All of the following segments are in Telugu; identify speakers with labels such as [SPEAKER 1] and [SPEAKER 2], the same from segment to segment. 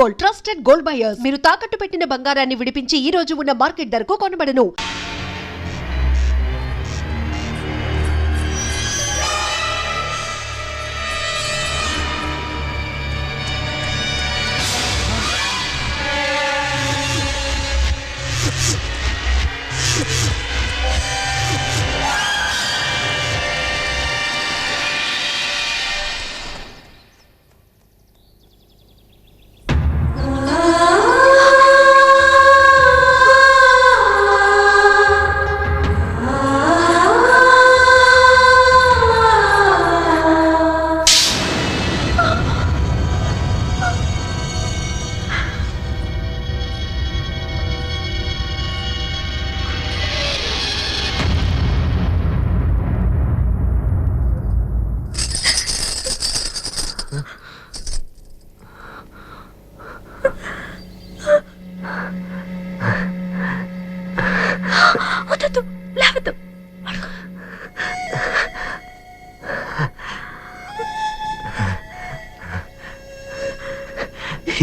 [SPEAKER 1] Gold, trusted gold buyers. మీరు తాకట్టు పెట్టిన బంగారాన్ని విడిపించి ఈ రోజు ఉన్న మార్కెట్ ధరకు కొనబడను.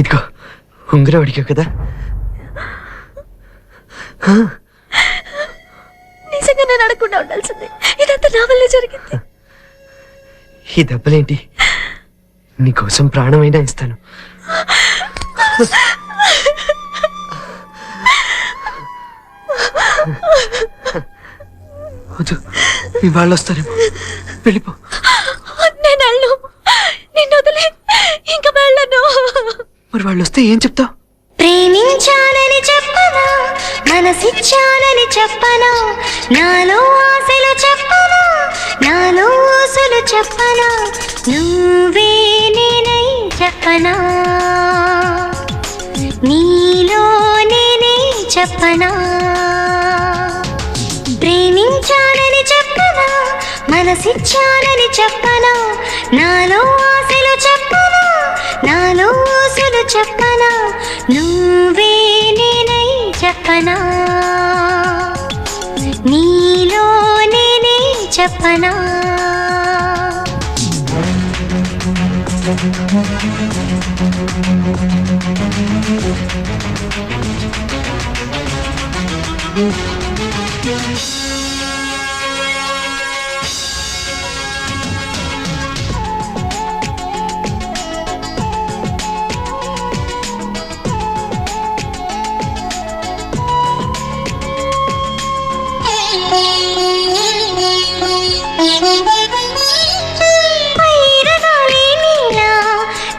[SPEAKER 2] ఇదిగో ఉంగరం అడిగావు కదా,
[SPEAKER 3] నిజంగా నేను అడగకుండా ఉండాల్సింది. ఇదంతా నా వల్లే జరిగింది.
[SPEAKER 2] ఈ దెబ్బలేంటి? నీకోసం ప్రాణమైనా ఇస్తాను. వద్దు, మీ వాళ్ళు వస్తారేమో, వెళ్ళిపో.
[SPEAKER 3] నేను వెళ్ళను, నిన్ను వదిలే ఇంకా వెళ్ళను.
[SPEAKER 2] మరి వాళ్ళు వస్తే ఏం చెప్తావు?
[SPEAKER 3] ప్రేమించానని చెప్పనా, మనసిచ్చానని చెప్పనా, నాలో ఆశలు చెప్పనా, నాలో ఊసులు చెప్పనా, నువ్వే నేనై చెప్పనా, నీలో నేనే చెప్పనా. ప్రేమించానని చెప్పనా, మనసిచ్చానని చెప్పనా, నాలో ఆశలు చెప్పనా, నాలో ఊసులు చెప్పనా, నువ్వే నేనై చెప్పనా, నీలో నేనే చెప్పనా.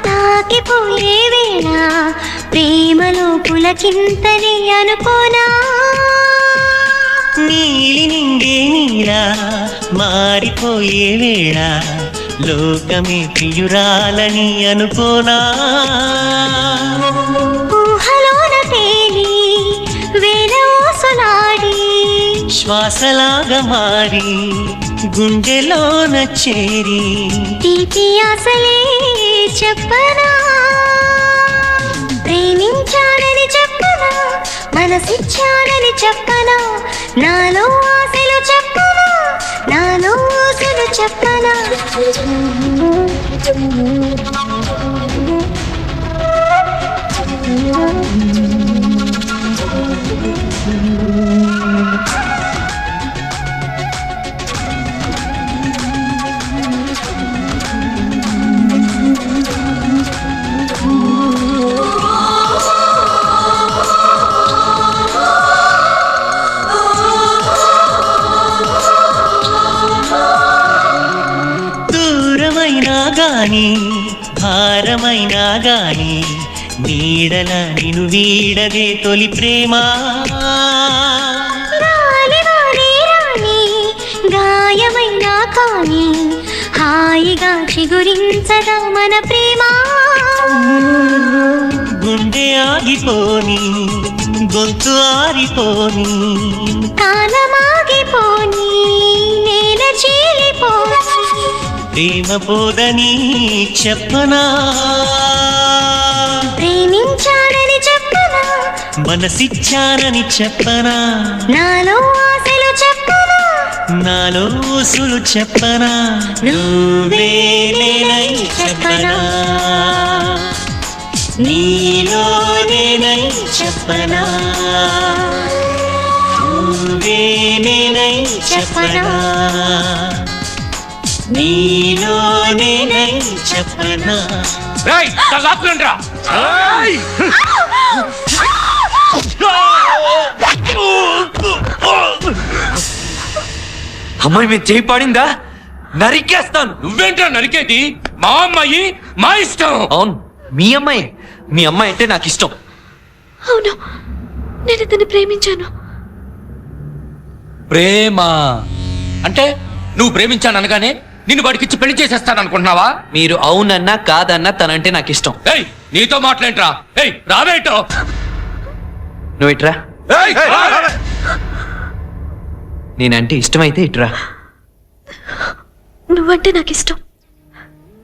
[SPEAKER 3] తాకిపోయే వేళ ప్రేమలో పులకింతని అనుకోనా,
[SPEAKER 4] నీలి నింగే నీలా మారిపోయే వేళ లోకమే ప్రియురాలని అనుకోనా,
[SPEAKER 3] ఊహలోన తేలి వేల ఊసలాడి
[SPEAKER 4] శ్వాసలాగా మారి గుండెలోన చేరి
[SPEAKER 3] తీపి ఆశలే చెప్పనా. ప్రేమించానని చెప్పనా, మనసిచ్చానని చెప్పనా, నాలో ఆశలు చెప్పనా, నాలో ఊసులు చెప్పనా.
[SPEAKER 4] గాని భారమైనా గాని నీడల నిను వీడదే తొలి ప్రేమ,
[SPEAKER 3] గాయమైనా కానీ హాయిగా చిగురించదా మన ప్రేమ.
[SPEAKER 4] గుండె ఆగిపోని గొంతు ఆరిపోని
[SPEAKER 3] కాలమాగిపోని నేల చీలిపోని
[SPEAKER 4] ప్రేమ పోదని చెప్పనా,
[SPEAKER 3] ప్రేమించానని చెప్పనా,
[SPEAKER 4] మనసిచ్చానని చెప్పనా,
[SPEAKER 3] నాలో ఆశలు చెప్పనా,
[SPEAKER 4] నాలో ఊసులు చెప్పనా, నువ్వే నేనై చెప్పనా. నీలోనేనై చెప్పనా నువ్వే నేనై చెప్పనా నీలోనేనై చెప్పనా
[SPEAKER 2] అమ్మాయి మీరు చేయి పాడిందా నరికేస్తాను.
[SPEAKER 5] నువ్వేంట్రా నరికేది? మా అమ్మాయి మా ఇష్టం.
[SPEAKER 2] అవును, మీ అమ్మాయి అంటే నాకు ఇష్టం.
[SPEAKER 3] అవును, నేను ఇతన్ని ప్రేమించాను.
[SPEAKER 5] ప్రేమ అంటే నువ్వు ప్రేమించాను అనగానే నిన్ను వాడికిచ్చి పెళ్లి చేసేస్తాను అనుకుంటున్నావా?
[SPEAKER 2] మీరు అవునన్నా కాదన్నా తనంటే నాకు ఇష్టం.
[SPEAKER 5] ఏయ్ నీతో మాట్లాడరా? ఏయ్ రావేటో.
[SPEAKER 2] నువ్వు ఇట్రా.
[SPEAKER 5] ఏయ్
[SPEAKER 2] నేనంటే ఇష్టమైతే ఇట్రా.
[SPEAKER 3] నువ్వంటే నాకు ఇష్టం,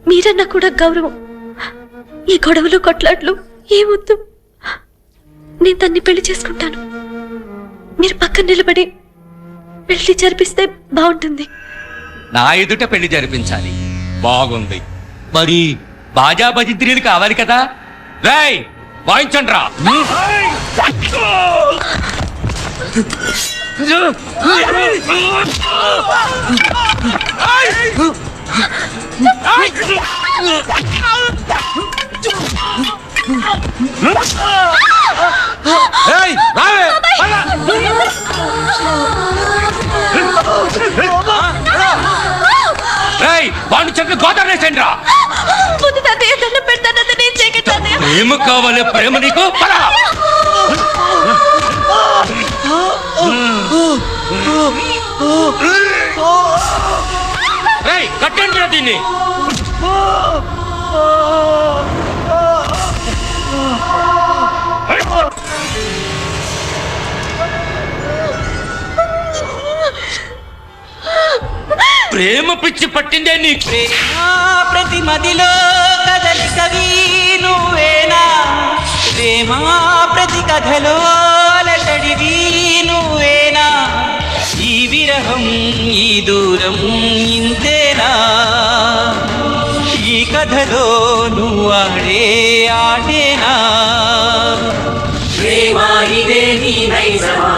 [SPEAKER 3] మీరన్నా కూడా గౌరవం. ఈ గొడవలు కొట్లాట్లు ఏమొద్దు. నేను తన్ని పెళ్లి చేసుకుంటాను. మీరు పక్కన నిలబడి పెళ్లి జరిపిస్తే బాగుంటుంది.
[SPEAKER 5] నా ఎదుట పెళ్లి జరిపించాలి. బాగుంది. మరి బాజా భజింత్రీలు కావాలి కదా. రేయ్ వాయించండి రా. వాడిని చెట్లు గోదావరేసండి రా.
[SPEAKER 3] ముందు తాతయ్య దండం పెడతానంత నేను చేయగలను తాతయ్య.
[SPEAKER 5] ప్రేమ కావాలి. ప్రేమ నీకు పరా. రేయ్ కట్టండి రా దీన్ని. ప్రేమ పిచ్చి పట్టిందే నీకు.
[SPEAKER 6] ప్రతి మదిలో కదలి కవి నువ్వేనా, ప్రేమ ప్రతి కథలో అలటడివి నువ్వేనా, ఈ విరహం ఈ దూరం ఇంతేనా, ఈ కథలో నువ్వు ఆడే ఆటేనా. ప్రేమ ఇదే నీ నైజమా,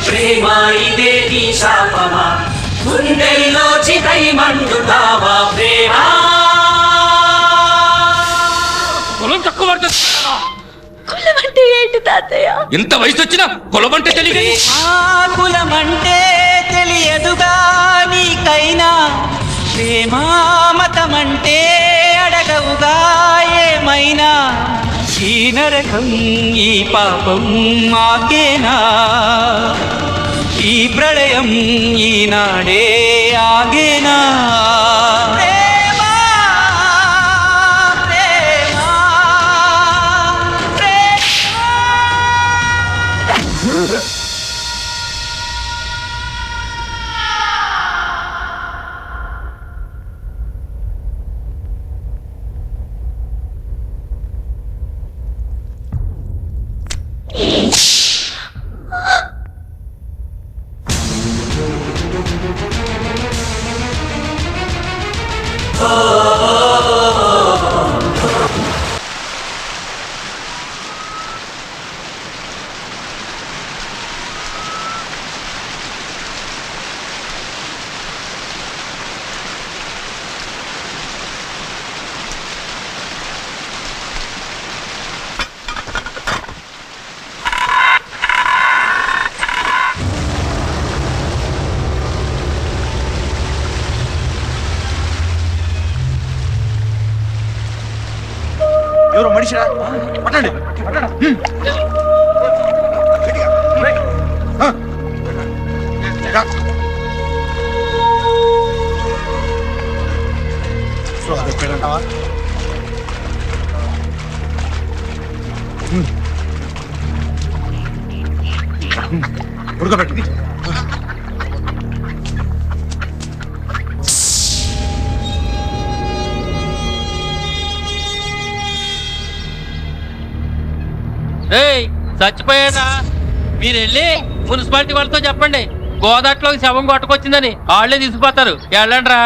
[SPEAKER 6] ప్రేమ ఇదే నీ శాపమా, గుండెల్లో చితై మండుతావా ప్రేమ.
[SPEAKER 5] కులం తక్కువ పడుతుంది.
[SPEAKER 3] కులం అంటే ఏంటి తాతయ్య?
[SPEAKER 5] ఇంత వయసు వచ్చినా కులం అంటే తెలియదు.
[SPEAKER 6] కులమంటే తెలియదుగా నీకైనా, ప్రేమ మతమంటే అడగవుగా ఏమైనా, ఈ నరకం ఈ పాపం మాకేనా, ఈ ప్రళయం ఈనాడే ఆగేనా. ప్రేమ ప్రేమ ప్రేమ.
[SPEAKER 7] ఎవరో మనిషిరా పట్టండి. ఉడకబెట్టి
[SPEAKER 8] చచ్చిపోయారా? మీరు వెళ్ళి మున్సిపాలిటీ వాళ్ళతో చెప్పండి, గోదాట్లోకి శవం కొట్టుకొచ్చిందని వాళ్ళే తీసుకుపోతారు. వెళ్ళండి రా.